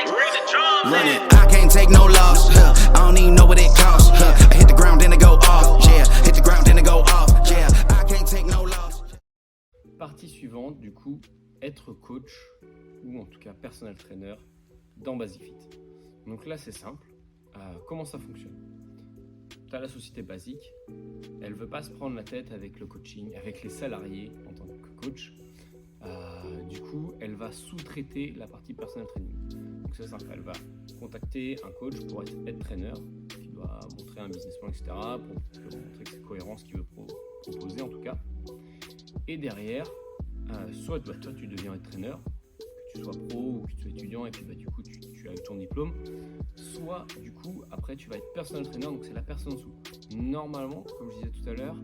Run it, I can't take no loss. I don't even know what it costs. I hit the ground then it go off. Yeah, hit the ground then it go off. Yeah, I can't take no loss. Partie suivante, du coup, être coach ou en tout cas personal trainer dans Basic-Fit. Donc là, c'est simple. Comment ça fonctionne ? Tu as la société Basic, elle veut pas se prendre la tête avec le coaching, avec les salariés en tant que coach. Du coup, elle va sous-traiter la partie personal training. Donc c'est simple, elle va contacter un coach pour être trainer, qui doit montrer un business plan, etc., pour montrer que c'est cohérent ce qu'il veut proposer en tout cas. Et derrière, soit toi tu deviens entraîneur, que tu sois pro ou que tu sois étudiant et puis du coup tu as eu ton diplôme, soit du coup après tu vas être personal trainer, donc c'est la personne en dessous. Normalement, comme je disais tout à l'heure,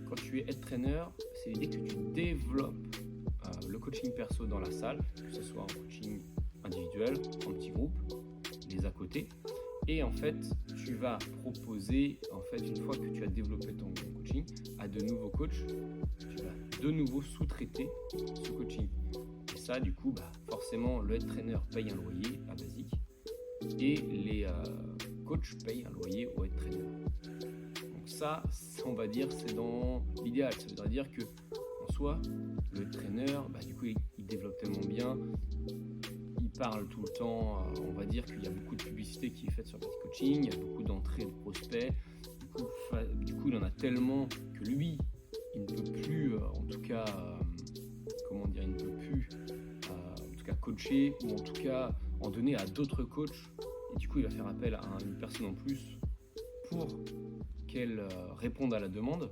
quand tu es trainer, c'est l'idée que tu développes le coaching perso dans la salle, que ce soit en coaching individuel, en petit groupe, les à côté. Et en fait, tu vas proposer, en fait, une fois que tu as développé ton coaching, à de nouveaux coachs, tu vas de nouveau sous-traiter ce coaching. Et ça, du coup, forcément, le head trainer paye un loyer à Basic et les coachs payent un loyer au head trainer. Donc ça, on va dire, c'est dans l'idéal. Ça voudrait dire que, en soi, le head trainer, du coup, il développe tellement bien. Il parle tout le temps, on va dire qu'il y a beaucoup de publicité qui est faite sur Basic Coaching, il y a beaucoup d'entrées de prospects, du coup il en a tellement que lui, il ne peut plus, en tout cas coacher, ou en tout cas en donner à d'autres coachs, et du coup il va faire appel à une personne en plus pour qu'elle réponde à la demande.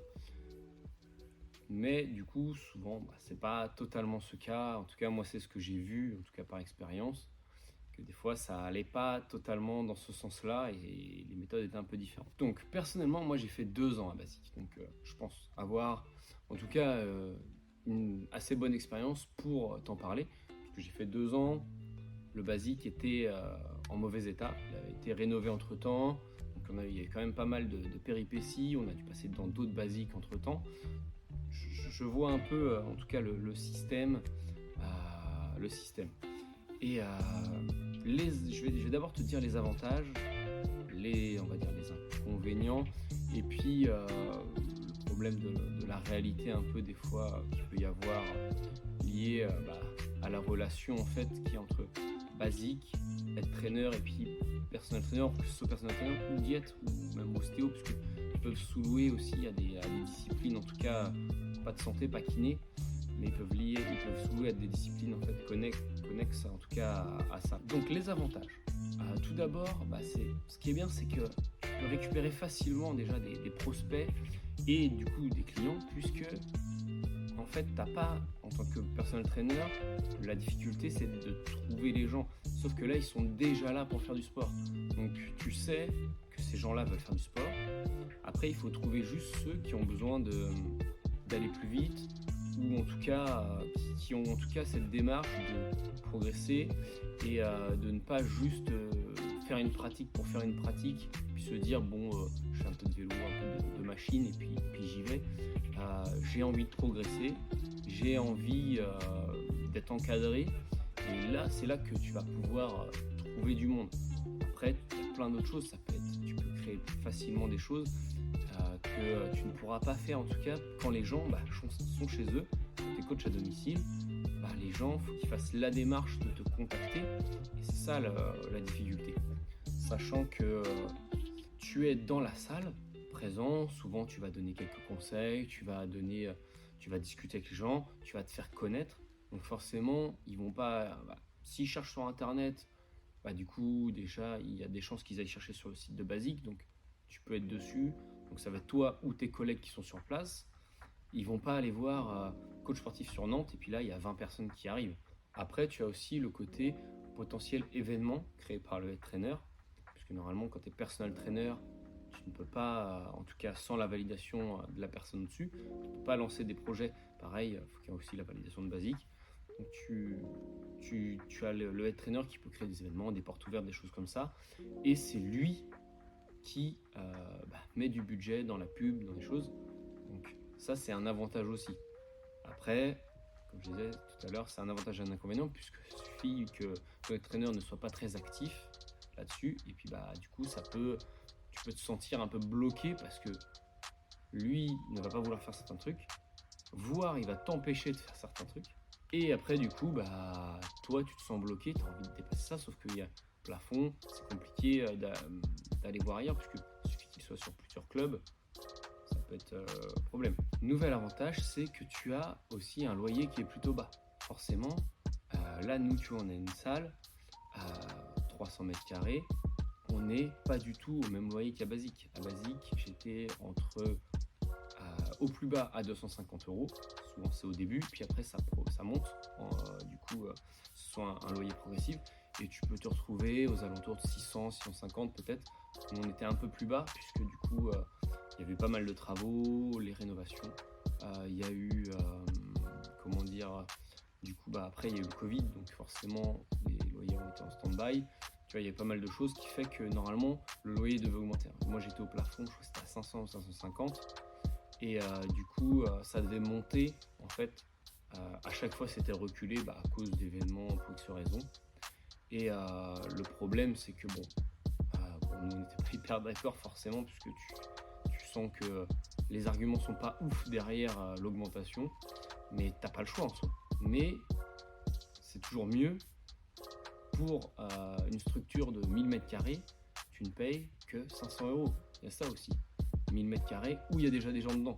Mais du coup, souvent, c'est pas totalement ce cas. En tout cas, moi, c'est ce que j'ai vu, en tout cas par expérience, que des fois, ça allait pas totalement dans ce sens-là et les méthodes étaient un peu différentes. Donc, personnellement, moi, j'ai fait 2 ans à Basic. Donc, je pense avoir, en tout cas, une assez bonne expérience pour t'en parler. Parce que j'ai fait 2 ans. Le Basic était en mauvais état. Il avait été rénové entre-temps. Donc, il y avait quand même pas mal de péripéties. On a dû passer dans d'autres Basic entre-temps. Je vois un peu, en tout cas, le système. Et je vais d'abord te dire les avantages, on va dire les inconvénients, et puis le problème de la réalité un peu des fois qu'il peut y avoir lié à la relation en fait qui est entre Basic, être trainer et puis personal trainer, que ce soit personal trainer ou diète ou même ostéo, parce qu'ils peuvent sous-louer aussi à des disciplines, en tout cas pas de santé, pas kiné, mais ils peuvent sous-louer à des disciplines en fait connexes en tout cas à ça. Donc les avantages. Tout d'abord, ce qui est bien, c'est que tu peux récupérer facilement déjà des prospects et du coup des clients, puisque en fait t'as pas, en tant que personal trainer, la difficulté c'est de trouver les gens, sauf que là ils sont déjà là pour faire du sport, donc tu sais que ces gens là veulent faire du sport. Après il faut trouver juste ceux qui ont besoin d'aller plus vite, ou en tout cas qui ont en tout cas cette démarche de progresser et de ne pas juste faire une pratique pour faire une pratique, puis se dire je fais un peu de vélo, un peu de machine et puis j'y vais. J'ai envie de progresser, j'ai envie d'être encadré, et là c'est là que tu vas pouvoir trouver du monde. Après il y a plein d'autres choses, tu peux créer facilement des choses que tu ne pourras pas faire, en tout cas quand les gens sont chez eux, tes coachs à domicile. Les gens, il faut qu'ils fassent la démarche de te contacter, et c'est ça la difficulté. Sachant que tu es dans la salle, présent, souvent tu vas donner quelques conseils, tu vas discuter avec les gens, tu vas te faire connaître, donc forcément ils vont pas, s'ils cherchent sur internet, du coup déjà il y a des chances qu'ils aillent chercher sur le site de Basic, donc tu peux être dessus, donc ça va être toi ou tes collègues qui sont sur place. Ils vont pas aller voir coach sportif sur Nantes et puis là il y a 20 personnes qui arrivent. Après tu as aussi le côté potentiel événement créé par le head trainer, puisque normalement quand tu es personal trainer, tu ne peux pas, en tout cas sans la validation de la personne au-dessus, tu ne peux pas lancer des projets. Pareil, il faut qu'il y ait aussi la validation de Basic. Donc tu as le head trainer qui peut créer des événements, des portes ouvertes, des choses comme ça, et c'est lui qui met du budget dans la pub, dans les choses. Donc ça c'est un avantage aussi. Après, comme je disais tout à l'heure, c'est un avantage et un inconvénient, puisque il suffit que ton entraîneur ne soit pas très actif là-dessus. Et puis du coup, tu peux te sentir un peu bloqué parce que lui ne va pas vouloir faire certains trucs, voire il va t'empêcher de faire certains trucs. Et après, du coup, toi, tu te sens bloqué, tu as envie de dépasser ça, sauf qu'il y a plafond, c'est compliqué d'aller voir ailleurs, parce qu'il suffit qu'il soit sur plusieurs clubs, ça peut être un problème. Nouvel avantage, c'est que tu as aussi un loyer qui est plutôt bas. Forcément, là, nous, tu vois, on a une salle à 300 mètres carrés, on n'est pas du tout au même loyer qu'à Basique. À Basique, j'étais au plus bas à 250 €, souvent c'est au début, puis après ça monte, du coup ce soit un loyer progressif, et tu peux te retrouver aux alentours de 600, 650 peut-être. Nous on était un peu plus bas, puisque du coup il y avait pas mal de travaux, les rénovations, il y a eu, du coup après il y a eu le Covid, donc forcément les loyers ont été en stand-by. Tu vois, il y a pas mal de choses qui fait que normalement le loyer devait augmenter. Moi j'étais au plafond, je crois que c'était à 500 ou 550. Et du coup, ça devait monter, en fait, à chaque fois c'était reculé à cause d'événements pour X raisons. Et le problème, c'est que nous on n'était pas hyper d'accord forcément, puisque tu sens que les arguments sont pas ouf derrière l'augmentation, mais t'as pas le choix en soi. Mais c'est toujours mieux pour une structure de 1000 m², tu ne payes que 500 €. Il y a ça aussi. 1000 m² où il y a déjà des gens dedans.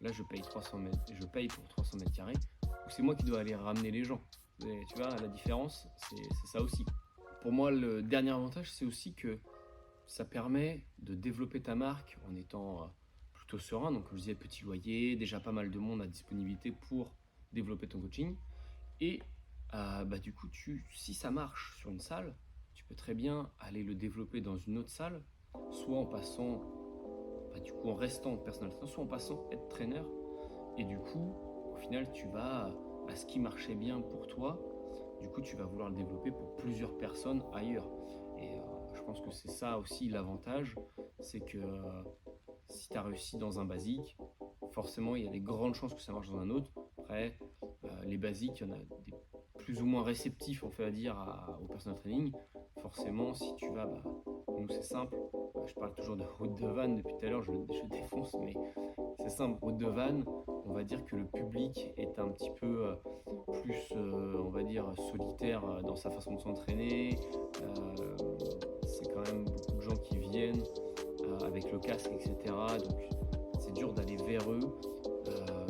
Là, je paye pour 300 m², où c'est moi qui dois aller ramener les gens. Et tu vois, la différence, c'est ça aussi. Pour moi, le dernier avantage, c'est aussi que ça permet de développer ta marque en étant plutôt serein. Donc, comme je disais, petit loyer, déjà pas mal de monde à disponibilité pour développer ton coaching. Et du coup, si ça marche sur une salle, tu peux très bien aller le développer dans une autre salle, soit en passant... du coup en restant personal trainer, soit en passant être trainer, et du coup au final tu vas ce qui marchait bien pour toi, du coup tu vas vouloir le développer pour plusieurs personnes ailleurs. Et je pense que c'est ça aussi l'avantage, c'est que si tu as réussi dans un basique, forcément il y a des grandes chances que ça marche dans un autre. Après les basiques, il y en a des plus ou moins réceptifs, on fait à dire, au personal training. Forcément si tu vas, nous c'est simple, je parle toujours de route de Vannes depuis tout à l'heure, je défonce, mais c'est simple, route de Vannes, on va dire que le public est un petit peu plus, on va dire, solitaire dans sa façon de s'entraîner. C'est quand même beaucoup de gens qui viennent avec le casque, etc. Donc c'est dur d'aller vers eux.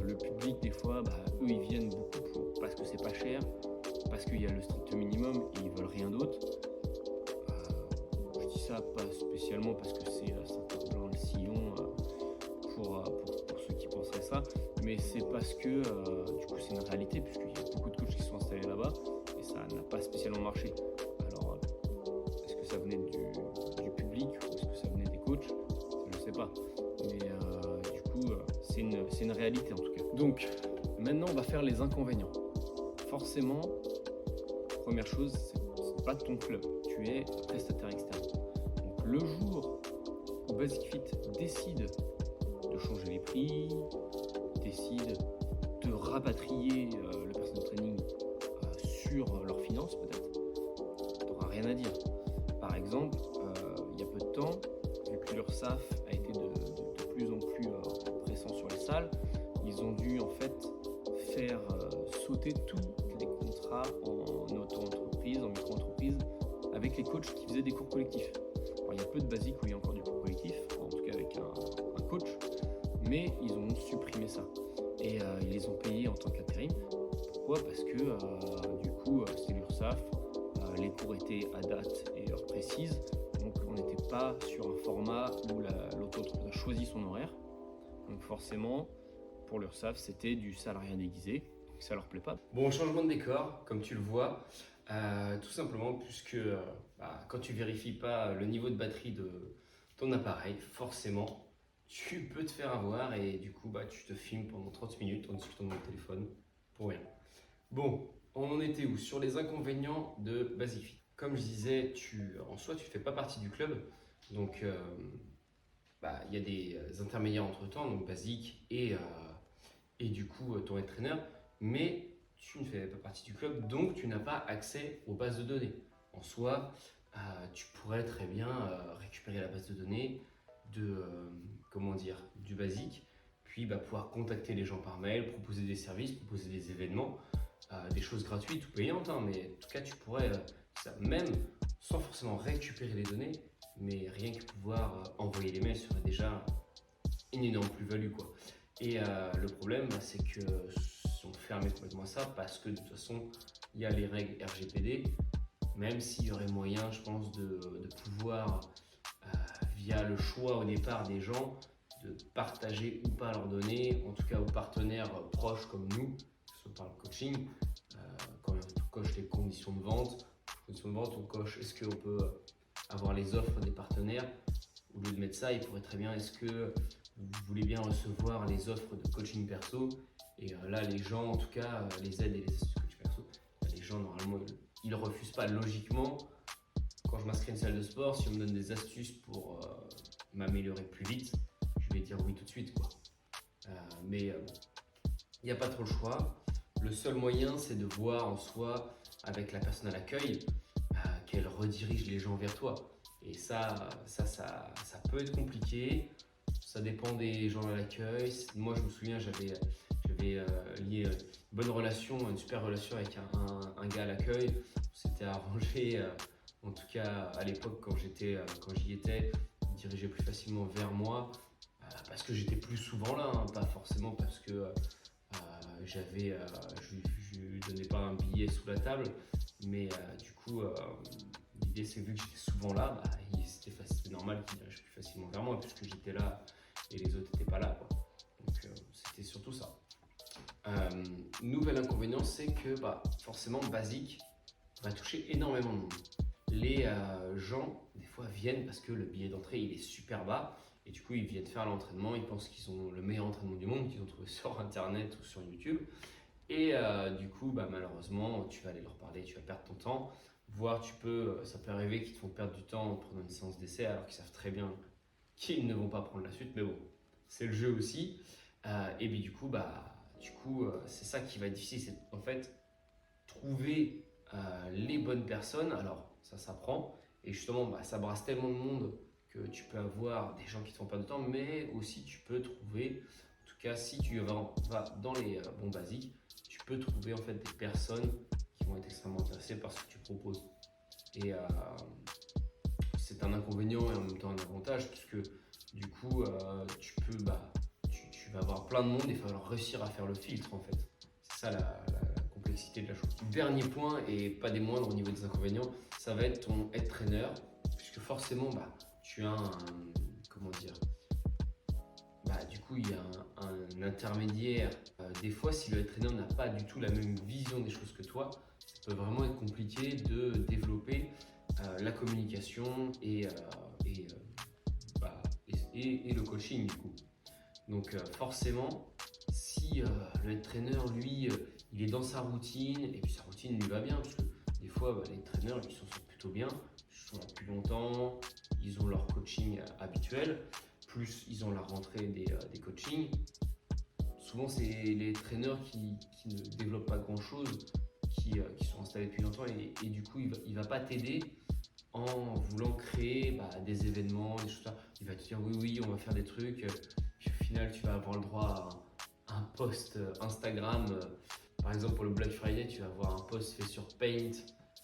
Le public, des fois, eux, ils viennent beaucoup parce que c'est pas cher, parce qu'il y a le strict minimum et ils veulent rien d'autre. Je dis ça pas spécialement parce que c'est dans le sillon pour ceux qui penseraient ça, mais c'est parce que du coup c'est une réalité, puisqu'il y a beaucoup de coachs qui sont installés là-bas et ça n'a pas spécialement marché. Alors est-ce que ça venait du public ou est-ce que ça venait des coachs? Je ne sais pas, mais du coup c'est une réalité en tout cas. Donc maintenant on va faire les inconvénients. Forcément, première chose, c'est pas ton club, tu es prestataire externe. Donc le jour où Basic Fit décide de changer les prix, décide de rapatrier le personal training sur leurs finances peut-être, tu n'auras rien à dire. Par exemple, il y a peu de temps, vu que l'URSSAF a été de plus en plus pressant sur les salles, ils ont dû en fait faire sauter tous les contrats en auto-entreprise, en micro-entreprise, avec les coachs qui faisaient des cours collectifs. Alors, il y a peu de basiques où il y a encore du cours collectif, en tout cas avec un coach, mais ils ont supprimé ça. Et ils les ont payés en tant qu'intérim. Pourquoi? Parce que du coup, c'était l'URSSAF, les cours étaient à date et heure précise, donc on n'était pas sur un format où l'auto-entreprise a choisi son horaire. Donc forcément, pour l'URSSAF, c'était du salariat déguisé, donc ça leur plaît pas. Bon, changement de décor, comme tu le vois, tout simplement puisque quand tu vérifies pas le niveau de batterie de ton appareil, forcément, tu peux te faire avoir et du coup, tu te filmes pendant 30 minutes en discutant de mon téléphone pour rien. Bon, on en était où? Sur les inconvénients de Basic Fit. Comme je disais, en soi, tu ne fais pas partie du club, donc il y a des intermédiaires entre temps, donc Basic et du coup ton head trainer, mais tu ne fais pas partie du club, donc tu n'as pas accès aux bases de données. en soi, tu pourrais très bien récupérer la base de données du basique, puis pouvoir contacter les gens par mail, proposer des services, proposer des événements, des choses gratuites ou payantes, hein, mais en tout cas tu pourrais, même sans forcément récupérer les données, mais rien que pouvoir envoyer les mails serait déjà une énorme plus-value, quoi. Et le problème, c'est que si on fermait complètement ça, parce que de toute façon il y a les règles RGPD, même s'il y aurait moyen, je pense, de pouvoir via le choix au départ des gens, de partager ou pas leurs données, en tout cas aux partenaires proches comme nous, si on parle coaching, quand on coche les conditions de vente, on coche est-ce qu'on peut avoir les offres des partenaires. Au lieu de mettre ça, il pourrait très bien, est-ce que vous voulez bien recevoir les offres de coaching perso, et là les gens, en tout cas les aides et les astuces coaching perso, les gens normalement ils ne refusent pas logiquement. Quand je m'inscris à une salle de sport, si on me donne des astuces pour m'améliorer plus vite, je vais dire oui tout de suite, quoi. Mais il n'y a pas trop le choix. Le seul moyen, c'est de voir en soi, avec la personne à l'accueil, qu'elle redirige les gens vers toi. Et ça peut être compliqué. Ça dépend des gens à l'accueil. Moi, je me souviens, j'avais lié une bonne relation, une super relation avec un gars à l'accueil. On s'était arrangé. En tout cas, à l'époque, quand j'y étais, il dirigeait plus facilement vers moi parce que j'étais plus souvent là, hein, pas forcément parce que je lui donnais pas un billet sous la table, mais du coup, l'idée c'est vu que j'étais souvent là, c'était normal qu'il dirige plus facilement vers moi puisque j'étais là et les autres n'étaient pas là, quoi. Donc c'était surtout ça. Nouvel inconvénient, c'est que forcément, basique va toucher énormément de monde. Les gens, des fois, viennent parce que le billet d'entrée il est super bas et du coup ils viennent faire l'entraînement, ils pensent qu'ils ont le meilleur entraînement du monde qu'ils ont trouvé sur internet ou sur YouTube, et du coup malheureusement tu vas aller leur parler, tu vas perdre ton temps, voire ça peut arriver qu'ils te font perdre du temps en prenant une séance d'essai alors qu'ils savent très bien qu'ils ne vont pas prendre la suite, mais bon, c'est le jeu aussi. Et puis du coup c'est ça qui va être difficile, c'est en fait trouver les bonnes personnes. Alors ça s'apprend, et justement ça brasse tellement de monde que tu peux avoir des gens qui te font perdre de temps, mais aussi tu peux trouver, en tout cas si tu vas dans les bons basiques, tu peux trouver en fait des personnes qui vont être extrêmement intéressées par ce que tu proposes. Et c'est un inconvénient et en même temps un avantage, puisque du coup tu vas avoir plein de monde et il va falloir réussir à faire le filtre, en fait. C'est ça la complexité de la chose. Dernier point, et pas des moindres au niveau des inconvénients, ça va être ton head trainer, puisque forcément tu as du coup il y a un intermédiaire. Des fois, si le head trainer n'a pas du tout la même vision des choses que toi, ça peut vraiment être compliqué de développer la communication et le coaching, du coup. Donc forcément, si le head trainer, lui, il est dans sa routine, et puis sa routine lui va bien, parce que des fois, les trainers, ils s'en sortent plutôt bien, ils sont là depuis longtemps, ils ont leur coaching habituel, plus ils ont la rentrée des coachings. Souvent, c'est les trainers qui ne développent pas grand-chose, qui sont installés depuis longtemps, et du coup, il va pas t'aider en voulant créer des événements, des choses là. Il va te dire oui, on va faire des trucs, puis au final, tu vas avoir le droit à un post Instagram. Par exemple, pour le Black Friday, tu vas avoir un post fait sur Paint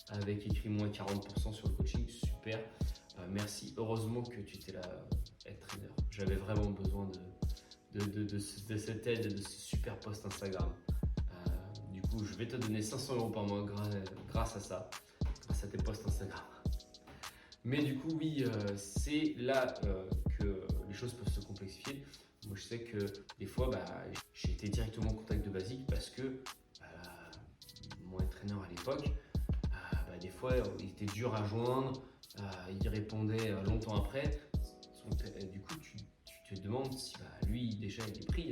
avec écrit moins 40% sur le coaching. Super, merci. Heureusement que tu étais là, head trainer. J'avais vraiment besoin de cette aide, de ce super post Instagram. Du coup, je vais te donner 500 € par mois grâce à ça, grâce à tes posts Instagram. Mais du coup, oui, c'est là que les choses peuvent se complexifier. Moi, je sais que des fois, j'ai été directement en contact de basique parce que mon entraîneur à l'époque, des fois, il était dur à joindre, il répondait longtemps après. Du coup, tu te demandes si lui, déjà, il est pris.